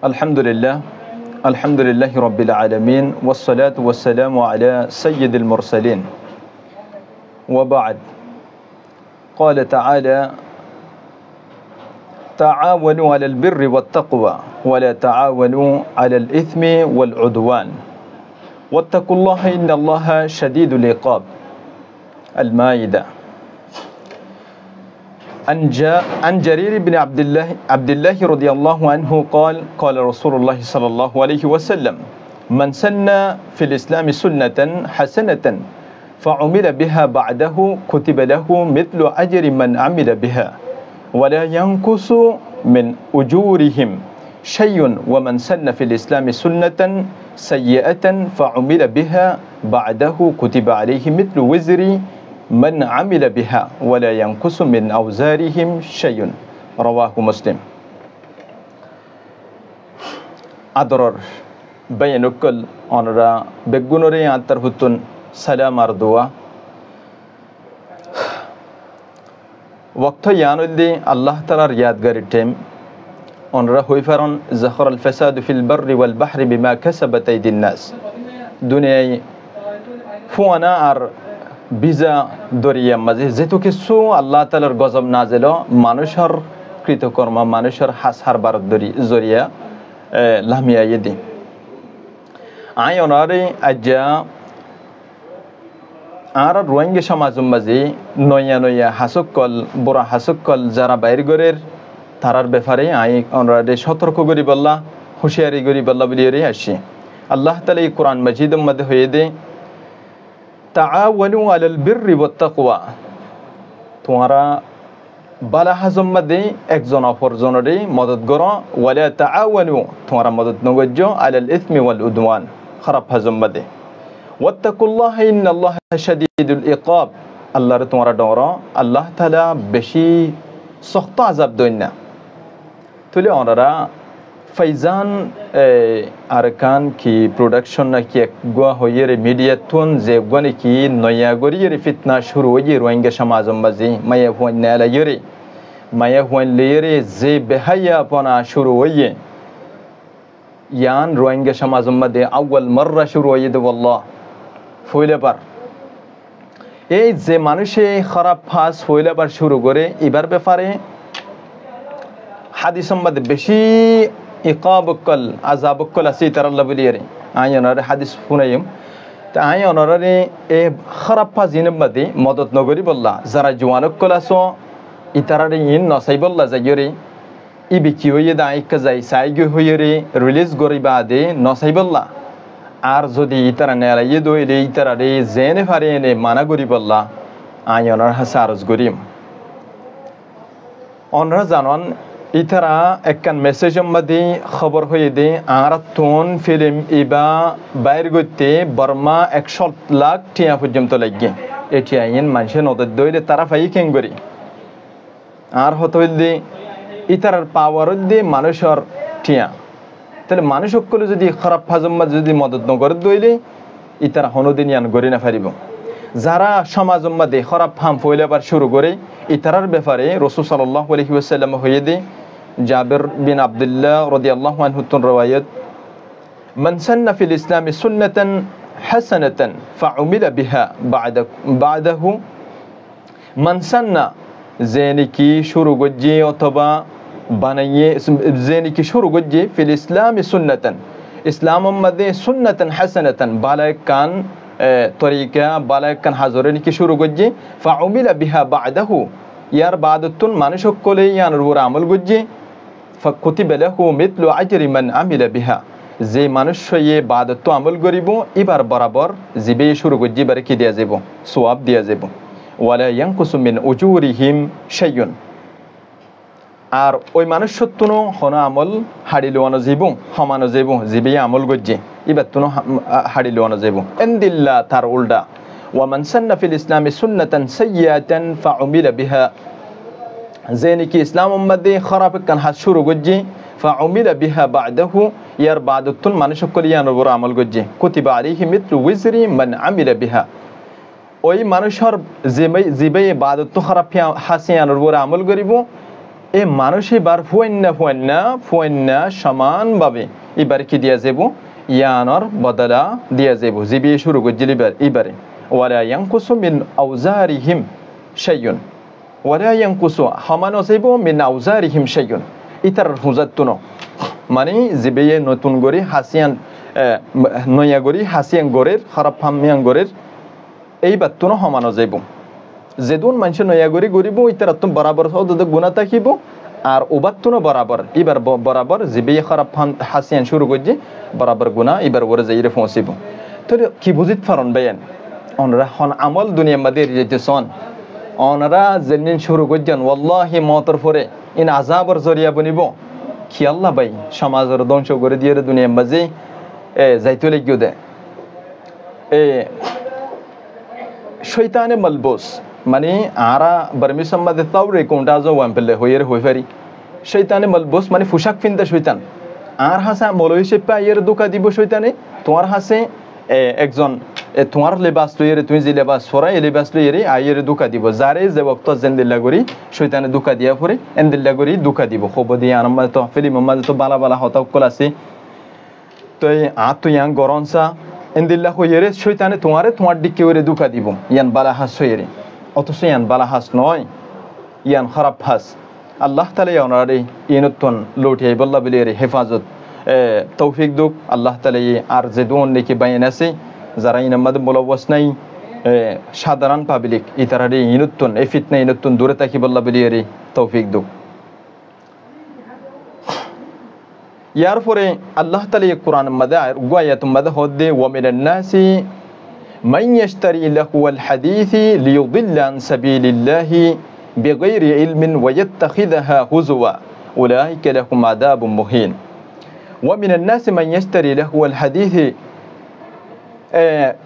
আলহামদুলিল্লাহ আলহামদুলিল্লাহি রাব্বিল আলামিন ওয়াসসালাতু ওয়াসসালামু আলা সাইয়্যিদিল মুরসালিন ওয়া বা'দ قال تعالى تعاونوا على البر والتقوى ولا تعاونوا على الإثم والعدوان واتقوا الله إن الله شديد العقاب المائدة عن جرير بن عبد الله رضي الله عنه قال قال رسول الله صلى الله عليه وسلم من سن في الإسلام سنة حسنة فعمل بها بعده كتب له مثل أجر من عمل بها ولا ينقص من أجورهم شيء ومن سن في الإسلام سنة سيئة فعمل بها بعده كتب عليه مثل وزر من عمل بها ولا ينقص من أوزارهم شيء رواه مسلم আদরর বেয়নুকল অনরা বেগুনরে আন্তর্ভুতন সালাম আর দোয়া ওয়াক্ত ইয়ানুদ্দি আল্লাহ তাআলার ইয়াদগারি টেম অনরা হইফারন জাহর আল ফাসাদ ফিল বাররি ওয়াল বাহরি বিমা কাসাবাত আইদিন নাস দুনিয়ায় ফুয়ানা আর বিজা দরিয়া মাঝে যেহেতু কিছু আল্লাহ তাআলার গজব নাজেল মানুষের কৃতকর্ম মানুষের হাসার বার জরিয়া লামিয়া ইদি আই অনারে আজ্জা আর রোহিঙ্গা সমাজের মাঝে নয়া নয়া হাসকল বড় হাসকল যারা বাইর গরের তারার ব্যাপারে আই অনারে সতর্ক করি বললা হুঁশিয়ারি করি বললা বলিয়ে আসি আল্লাহ তাআলা এই কোরআন মাজিদের মধ্যে হয়ে দে তাআওয়ানু আলাল বিররি ওয়াত তাকওয়া তোমরা বালা হাজম মধ্যে একজন অপরজনরে মদত করো ওয়ালা তাআওয়ানু তোমরা মদত নগজ্য আলাল ইসমি ওয়াল উদওয়ান খারাপ হাজম মধ্যে ওয়াত্তাকুল্লাহ ইন্নাল্লাহা শাদীদুল ইকাব আল্লাহর তোমরা ডরো আল্লাহ তাআলা বেশি সখত আযাব দেন না তুলে ওনারা ফাইজান আরকান কি প্রোডাকশন না কি গোয়া হইয়ের মিডিয়াতুন যে গনে কি নয়া গরিয়ের ফিতনা শুরু হইয়ে রোহিঙ্গা সমাজম বাজি মায়া হুয়ান নালা ইরে মায়া হুয়ান লেরে যে বেহায়া পনা শুরু হইয়ে ইয়ান রোহিঙ্গা সমাজম মধ্যে আউয়াল মাররা শুরু হইয়ে দে আল্লাহ ফইলেবার এই যে মানুষে খারাপ ফাস ফইলেবার শুরু করে এবার ব্যাপারে হাদিসম মধ্যে বেশি ইকাবকল আযাবকল আছে তারাল্লাহ বলিয়ারে আয়নারে হাদিস শুনাইম তা আয়নারে এ খারাপ ফাজিনের মধ্যে মদত নগরি বললা যারা জওয়ানকল আছো ইতারারে ইন নসাই বললা যাইরে ই বিকি হইয়ে দাইকা যাই সাইগে হইরে রিলিজ গরিবা দে নসাই বললা আর যদি ইতারা নেলাইয়ে দইলে ইতারারে জেনে ফারে নে মানা গরি বললা আয়নার হাসা আরজ গরিম অনরা জানন ইতারা একখান মেসেজের মধ্যে খবর হয়ে দে আর তোন ফিল্ম ইবা বাইর করতে বর্মা 100 লাখ টিয়া পর্যন্ত লাগে এটি আইন মানুষের নদর দইলে তারা ফাই কেন করি আর হতে হইলে ইতারার পাওয়ার দিয়ে মানুষের টিয়া তাহলে মানুষ সকলে যদি খারাপ ফাজম্মা যদি মদত নগর দইলে ইতারা হনদিন ইয়ান গড়ি না পারিব যারা সমাজের মধ্যে খারাপ ফাম ফইলাবার শুরু করে ইতারার ব্যাপারে রাসূল সাল্লাল্লাহু আলাইহি ওয়াসাল্লাম হয়ে দে জাবির বিন আব্দুল্লাহ রাদিয়াল্লাহু আনহু তুন রওয়ায়াত মান সান্না ফিল ইসলামি সুন্নাতান হাসানাতান ফাউমিলা বিহা বা'দাহু মান সান্না জেনে কি শুরু গজ্জে অথবা বানাইয়ে জেনে কি শুরু গজ্জে ফিল ইসলামি সুন্নাতান ইসলামের মধ্যে সুন্নাতান হাসানাতান বালাকান তরিকা বালাকান হাজরে কি শুরু গজ্জে ফাউমিলা বিহা বা'দাহু ইয়ার বাদতুন মানুষ সকলে ইয়ার উপর আমল গজ্জে ফাকুতিবা লাহু মিথলু আজরি মান আমিলা বিহা যে মানুষ ইয়ে বাদত আমল করিব এবার বরাবর জিবে শুরু গজ্জে বারে কি দেয়া যাব সওয়াব দেয়া যাব ওয়ালা ইয়ানকুসু মিন উজুরিহিম শাইউন আর ওই মানুষ সত্তুনো হনা আমল হাড়িলোয়ানো যাব সমানো যাব জিবে আমল গজ্জে এবার তুনো হাড়িলোয়ানো যাব ইনদিল্লা তার উল্টা ومن سن في الإسلام سنة سيئة فعمل بها زينك إسلام مدي خراب كان حشور جوجي فعمل بها بعده ير بعد التن ما نشكل ينور عمل جوجي كتب عليه مثل وزر من عمل بها ওই মানুষের জিবে বাদত খারাপ হাসি আনর বড় আমল করিব এই মানুষ এবার ফুয়ান্না সমানভাবে এবার কি দিয়া যাব ইয়ানর বদলা দিয়া যাব জিবি শুরু করছিল এবারে ওয়ালা ইয়ানকুসু মিন আউজারিহিম শাইউন ওয়ালা ইয়ানকুসু হামানো যাইব মিন আউজারিহিম শাইউন ইতার হুজাতুনো মানে জিবে নতুন গরি হাসিয়ান নয়া গরি হাসিয়ান গরের খারাপ হামিয়ান গরের এই বাতুনো হামানো যাইব যেদুন মানুষ নয়া গরি গরিব ইতার তো বরাবর হদ গুণা থাকিব আর ওবাতুনো বরাবর এবার বরাবর জিবে খারাপ হাসিয়ান শুরু করছে বরাবর গুণা এবার ওরে যাইরে পৌঁছিব তো কি বুঝিত ফারন বেয়ান অনরা হন আমল দুনিয়া মাঝে যেতে সন অনরা যেদিন শুরু করছেন ওয়াল্লাহি মতর পরে ইন আযাবর জরিয়া বনিব কি আল্লাহ ভাই সমাজের ধ্বংস করে দিয়ে দুনিয়া মাঝে যাইতে লাগিও দে শয়তানে মালবুস মানে আরা বার্মি সম্মাদে তাওরে কোনটা যাও পেলে হইয়ের হই পারি শয়তানে মালবুস মানে পোশাক পিনতে শয়তান আর হাসা মলই সে পাইয়ের দোকা দিব শয়তানে তোমার হাসে একজন তোমার লেবাস লইরে তুমি যে লেবাস সরাই লেবাস লইরে আইয়ের দোকা দিব যারে যে বক্ত জেন্দিল্লা করি শয়তানে দোকা দিয়া পরে এন্দিল্লা করি দোকা দিব খবর দিয়ে আনম্মা তো ফিলিম মাঝে তো বালা বালা হতাকল আছে তো তুই ইয়াং গরনসা এন্দিল্লা হইরে শয়তানে তোমার দিকে ওরে দোকা দিব ইয়ান বালা হাস হইরে অথচ ইয়ান বালা হাস নয় ইয়ান খারাপ হাস আল্লাহ তাআলা ওনারে ইনতন লউঠিয়ে বল্লা বলিরে হেফাজত তৌফিক দুক আল্লাহ তাআলা আর যে দোন নাকি বাইন আছে যারা ইনামাদ মুলাওয়াস নাই সাধারণ পাবলিক ইতারারে ইনতন এই ফিতনা ইনতন দূরে থাকি বল্লা বলিরে তৌফিক দুক ইয়ার পরে আল্লাহ তাআলা কোরআন মাদে আয়াত মাদে হদে ওয়া মিনান নাসি মান ইয়াশতারি লাহুল হাদিসি লিয়ুদিল্লা আন সাবিলিল্লাহি বিগাইরি ইলমিন ওয়া ইয়াত্তাখিযাহা হুজওয়া উলাইকা লাহুম আযাবুম মুহিন ওয়া মিনান নাসি মান ইয়াশতারি লাহুল হাদিসি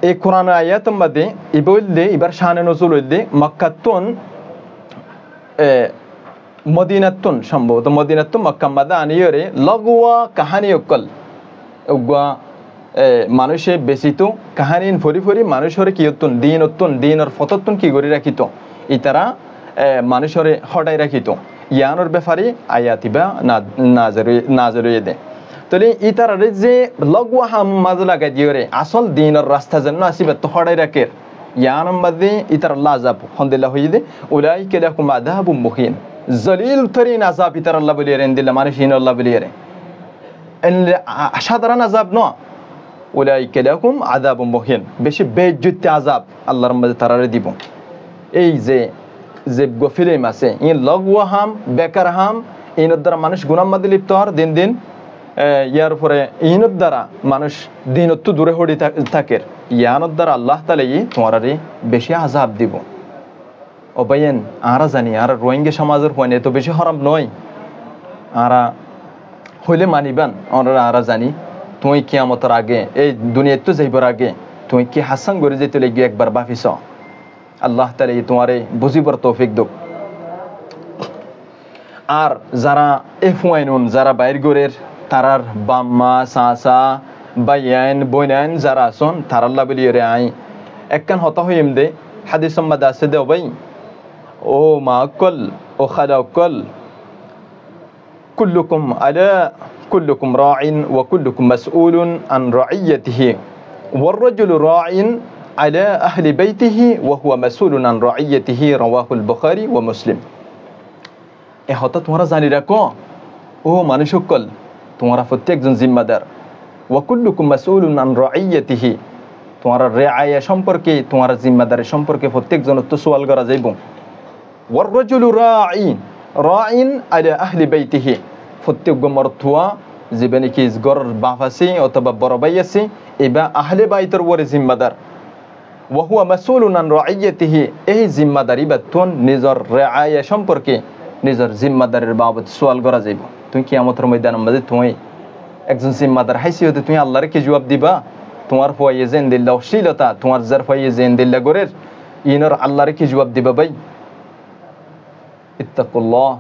এই কোরআন আয়াত মাদে ইবুলদে ইবার শানে নজুল হইলে মক্কাতুন মদিনাতুন সম্ভবত মদিনাতুন মক্কা মাদা আনিয়রে লগওয়া কাহানি অকল ওগা মানুষে বেশিত কাহানিন ফরি ফরি মানুষরে কিয়তুন দিনর ফততুন কি করে রাখিত ইতারা মানুষরে হটাই রাখিত ইয়ানোর ব্যাপারে আয়াতিবা নাজরুয়ে দে তাহলে ইতারারে যে লগওয়া হাম মাঝ লাগাই দিয়রে আসল দিনর রাস্তা জন্য আসিবে তো হটাই রাখে ইয়ানম মাদে ইতার আল্লাহ আযাব হন্দিল্লাহ হইয়ে দে উলাইকা লাহুম আযাবুম মুহিন জলিল তরিন আযাব ইতার আল্লাহ বলিয়ে এন্দিল্লা মানুষহীন আল্লাহ বলিয়ে সাধারণ আযাব ন উলাইকা লাহুম আযাবুম মুহিন বেশি বেজ্জতি আযাব আল্লাহর মাঝে তারারে দিব এই যে গফিলেম আছে ইন লগওয়া হাম বেকার হাম ইনের দ্বারা মানুষ গুনার মাঝে লিপ্ত হওয়ার দিন দিন ইয়ার পরে ইনের দ্বারা মানুষ দিনত দূরে হড়ি থাকে ইয়ানোর দ্বারা আল্লাহ তাআলা তোমারে বেশি আযাব দিব অবায়েন আরা জানি আর রোহিঙ্গা সমাজের হয়নি এত বেশি হারাম নয় আরা হইলে মানিবান আমরা আরা জানি তুই কিয়ামতের আগে এই দুনিয়াতে তো যাইবার আগে তুই কি হাসান করে যেতে লাগি একবার বাফিস আল্লাহ তাআলা তোমারে বুঝিবার তৌফিক দাও আর যারা এফওয়াইনুন যারা বাইর গরের তারার বাম্মা সাসা বাইয়ান বইনান যারা আসন তার আল্লাহ বলিয়ে আই একখান হতা হইম দে হাদিস সম্মাদ আছে দে ভাই ও মা অকল ও খালা অকল কুল্লুকুম আলা কুল্লুকুম রাইন ওয়া কুল্লুকুম মাসউলুন আন রাইয়াতিহি ওয়ার রাজুলু রাইন আলা আহলি বাইতিহি ওয়া হুয়া মাসউলুন আন রাইয়াতিহি রাওয়াহুল বুখারী ওয়া মুসলিম এ হতা তোমরা জানি রাখো ও মানুষ অকল তোমরা প্রত্যেকজন জিম্মাদার ওয়া কুল্লুকুম মাসউলুন আন রাইয়াতিহি তোমার রিআয়া সম্পর্কে তোমার জিম্মাদারি সম্পর্কে প্রত্যেকজন তো সওয়াল করা যাইব ওয়ার রাজুলু রাইন আলা আহলি বাইতিহি প্রত্যেক মর্তুয়া জীবনে কি গর বাপ আছে অথবা বড় ভাই আছে এবা আহলে বাইতের ওরে জিম্মাদার ওয়া হুয়া মাসউলুন আন রাইয়াতিহি এই জিম্মাদারি বাতুন নিজর রিআয়া সম্পর্কে নিজর জিম্মাদারির বাবদ সওয়াল করা যাইব তুমি কিয়ামতের ময়দানের মধ্যে তুমি একজন জিম্মাদার হাইসিয়তে তুমি আল্লাহর কি জবাব দিবা তোমার ফয়ে জেন দিল্লা অশ্লীলতা তোমার যার ফয়ে জেন দিল্লা গরের ইনর আল্লাহর কি জবাব দিবা ভাই ইত্তাকুল্লাহ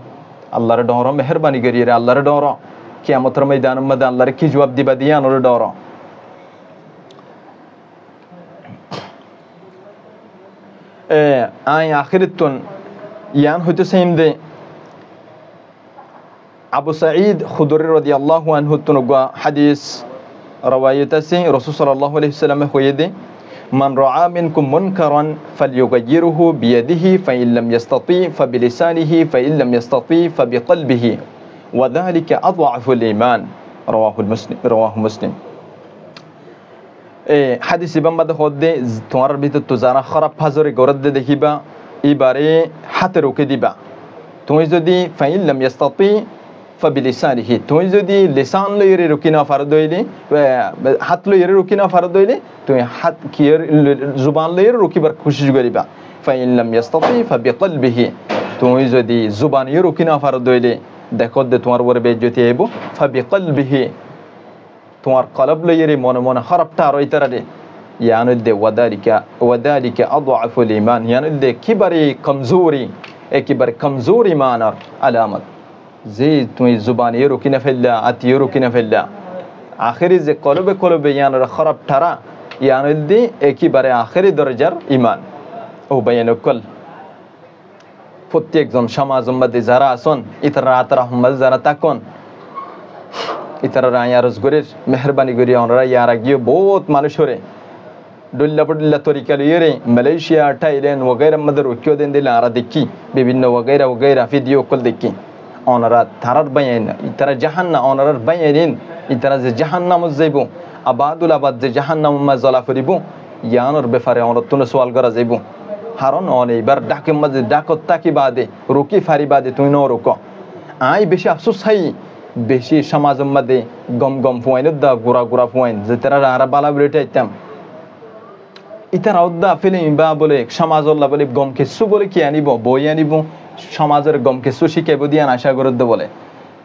আল্লাহর ডর মেহেরবানি করিয়ে আল্লাহর ডর কিয়ামতের ময়দানের মধ্যে আল্লাহর কি জবাব দিবা দিয়া আনর ডর আই আখিরাতুন ইয়ান হইতে সেম দে আবু সাঈদ খুদরি রাদিয়াল্লাহু আনহু তুনুগা হাদিস রাওয়ায়াত আছে রাসূল সাল্লাল্লাহু আলাইহি ওয়াসাল্লাম হইদে মান রাআ মিনকুম মুনকারান ফালইউগাইয়িরহু বিয়াদিহি ফাইন লাম ইস্তাতি ফাবিলিসানিহি ফাইন লাম ইস্তাতি ফাবিকলবিহি ওয়া যালিকা আযআফুল ঈমান রাওয়াহু মুসলিম। এই হাদিস ইবামবাদ হদে তোমার ভিতর তো যারা খারাপ ফাজরে গরদে দেখিবা এবারে হাতে রুকে দিবা। তুমি যদি ফাইন লাম ইস্তাতি ফাবিলিসানিহি তুমি যদি লিসান লইরে রুকি না ফারদ হইলে হাত লইরে রুকি না ফারদ হইলে তুমি হাত কিয়ের জুবান লইরে রুকিবার কোশিশ করিবা। ফাইন লাম ইস্তাতি ফাবিকলবিহি তুমি যদি জুবান ইয়ে রুকি না ফারদ হইলে দেখো দে তোমার উপরে বেজ্জতি আইব। ফাবিকলবিহি তোমার কলব লইরে মনে মনে খারাপটা আর ইতারে ইয়ানুদ্দে ওয়াদালিকা আযআফুল ঈমান ইয়ানুদ্দে কিবারি কমজোরি একেবারে কমজোর ঈমানের আলামত যে তুমি জুবান ইয়ে রুকি না ফেললা আতি ইয়ে রুকি না ফেললা আখেরি যে কলবে কলবে ইয়ানের খারাপ ঠারা ইয়ানুদ্দে একেবারে আখেরি দরজার ঈমান। ও বায়ানুকল প্রত্যেকজন সমাজের মধ্যে যারা আসন ইতারা আতরাহমাদ যারা তাকন ইতারা আয়ারজ গরের মেহরবানি করি ওনারা ইয়ারা গিয়ে বহুত মানুষরে ডুল্লা পডুল্লা তরিকা লিয়ে মালয়েশিয়া থাইল্যান্ড वगैरह মধ্যে রুকিও দেন দিলে আরা দেখি বিভিন্ন वगैरह ভিডিও কল দেখি ওনারা তারার বাইন ইতারা জাহান্নাম ওনারার বাইন ইতারা যে জাহান্নাম যাইব আবাদুল আবাদ যে জাহান্নাম মা জ্বলা ফরিব ইয়ানোর ব্যাপারে অনতন সওয়াল করা যাইব। কারণ অনেকবার ডাকে মাঝে ডাকত তাকি বাদে রুকি ফারি বাদে তুই ন রুক আই বেশি আফসোস হাই বেশি সমাজের মধ্যে গম গম ফুয়াইন দা গুড়া গুড়া ফুয়াইন যে তারা আরা বালা বেড়ে আইতাম ইতারা উদ্দা ফিলিম বা বলে সমাজ আল্লাহ বলে গম কেসু বলে কি আনিব বই আনিব সমাজের গম কেসু শিখাইব দিয়ে আশা করদ বলে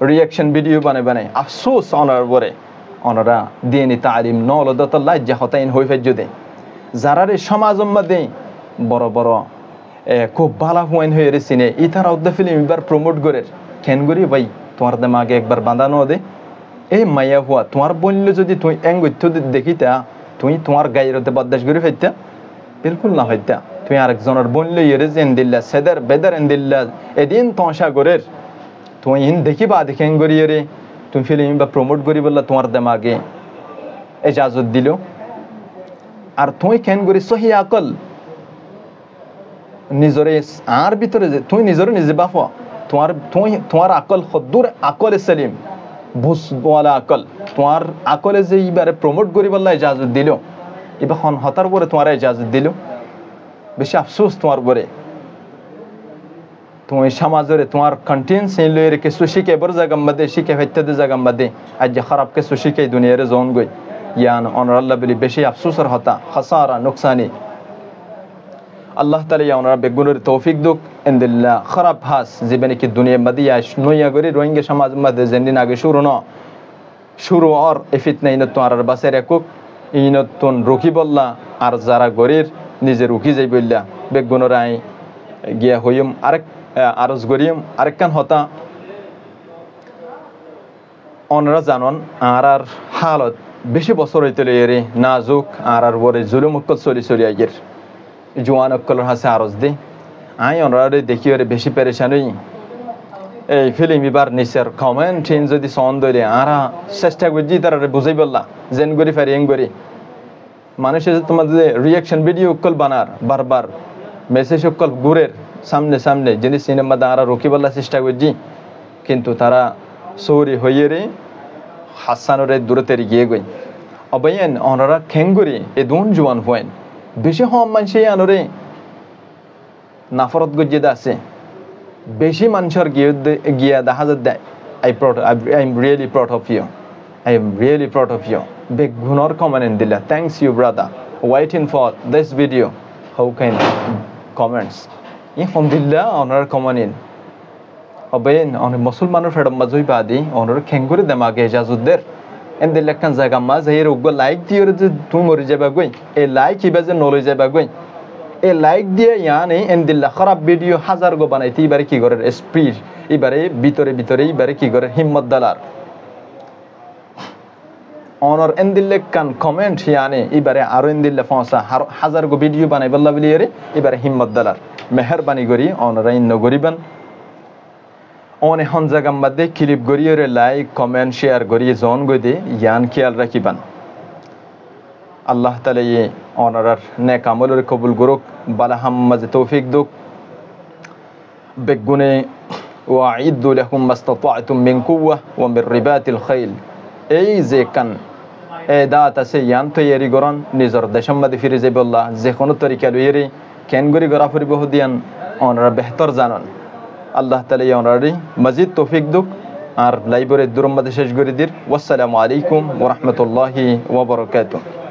রিয়াকশন ভিডিও বানাই বানাই আফসোস অনার পরে অনারা দিয়ে নি তালিম নলদত লাজ্জা হতাইন হই ফেজদে যারা রে সমাজের মধ্যে বড় বড় খুব ভালো হুয়াইন হয়ে রেছিনে ইতারা উদ্দা ফিলিম এবার প্রমোট করে কেন করি ভাই তোমার দেমাগে একবার বাঁধানো দে এই মাইয়া হুয়া তোমার বললে যদি তুই এঙ্গত্য দেখিতা তুই তোমার গায়ের হতে বদাস করে ফেলতা বিলকুল না হইতা তুই আরেকজনের বললে ইয়ে যে এন্দিল্লা সেদার বেদার এন্দিল্লা এদিন তঁসা করে তুই ইন দেখিবা দেখেন করি রে তুমি ফিল্ম বা প্রমোট করি বললা তোমার দেমাগে এজাজত দিল আর তুই কেন করি সহি আকল নিজরে আর ভিতরে যে তুই নিজরে নিজে বাফা তোমার তুই তোমার আকল খদ্দুর আকল সালিম বুঝওয়ালা আকল তোমার আকলে যে এবারে প্রমোট করি বললা ইজাজত দিল এবার হতার পরে তোমার ইজাজত দিল বেশি আফসোস তোমার পরে তুমি সমাজরে তোমার কন্টেন্ট সেই লয়ে রেখে সুশিকে বড় জায়গা মধ্যে শিখে হইতে জায়গা মধ্যে আজ যে খারাপকে সুশিকে দুনিয়ার জোন গই ইয়ান অনর আল্লাহ বলি বেশি আফসোসের হতা খাসারা নুকসানি আল্লাহ তাআলা ইয়ানরা বেগুনের তৌফিক দুক ইনদিল্লাহ খারাপ হাস জীবনে কি দুনিয়া মধ্যে আইস নয়া করে রোহিঙ্গা সমাজ মধ্যে যেদিন আগে শুরু আর এফিতনা ইনত আর বাসের একক ইনতন রুকি বললা আর যারা গরির নিজে রুকি যাই বললা বেগুনের আই গিয়া হইম আরেক আরজ গরিম আরেকখান হতা অনরা জানন আর হালত বেশি বছর হইতে লইরে নাজুক আর বরে জুলুম অক্কল চলি আগের জোয়ান অক্কলের হাসে আরজ দে আই অনরারে দেখি ওরে বেশি পেরেশান হই এই ফিল্ম এবার নিচের কমেন্ট যদি সন দইলে আরা চেষ্টা করছি তারা বুঝাই বললা জেন করি ফারি এং করি মানুষের তোমাদের রিয়াকশন ভিডিও অক্কল বানার বারবার মেসেজ অক্কল ঘুরের সামনে যিনি সিনেমা দ্বারা রুকি বলার চেষ্টা করছি কিন্তু তারা সৌরি হইয়ে রে হাসানোরে দূরতে গিয়ে গই অবয়েন অনরা খেঙ্গুরি এ দুন জোয়ান হয়েন বেশি হম মানুষে আনরে নাফরত গজ্জেদা আছে বেশি মানুষের গিয়া দেখা যায় I am really proud of you big gunor comment dilla thanks you brother waiting for this video how can comments alhamdulillah honor comment in oben on musulmaner fedam mazoi badi honor khengure demage ejazudder en dilekkan jaga ma zair uggo like diyor je তুমি মরে যাবা গই এই like ইবাজে নলে যাবা গই এই like দিয়ে ইয়ানে en dilla খারাপ ভিডিও হাজার গো বানাইতে এবারে কি করে স্পিড এবারে ভিতরে এবারে কি করে হিম্মত দালার অনর এন্দিল্লে কান কমেন্ট ইয়ানে এবারে আরো এন্দিল্লে ফসা হাজার গো ভিডিও বানাই বল্লা বলিয়ে এবারে হিম্মত দালার মেহেরবানি করি অনরা ইন্ন গরিবান অনে হন জায়গার মধ্যে ক্লিপ গড়িয়ে লাইক কমেন্ট শেয়ার গড়িয়ে জন গদে ইয়ান খেয়াল রাখিবান আল্লাহ তাআলা ই অনারার নেক আমলের কবুল করুক বালা হাম্মাজে তৌফিক দুক বেগুনে ওয়াইদু লাকুম মাসতাতা'তুম মিন কুওয়া ওয়া মির রিবাতিল খাইল এই যে কান এদাত আছে ইয়ান তৈরি গরন নিজর দেশের মধ্যে ফিরে যাবে আল্লাহ যে কোনো তরিকা লইরে কেন গরি গরা ফুরিব হদিয়ান অনরা বেহতর জানন আল্লাহ তাআলা অনরারি মজিদ তৌফিক দুক আর লাইব্রেরি দুরম্মদে শেষ করে দির ওয়াসসালামু আলাইকুম ওয়া রাহমাতুল্লাহি ওয়া বারাকাতুহু।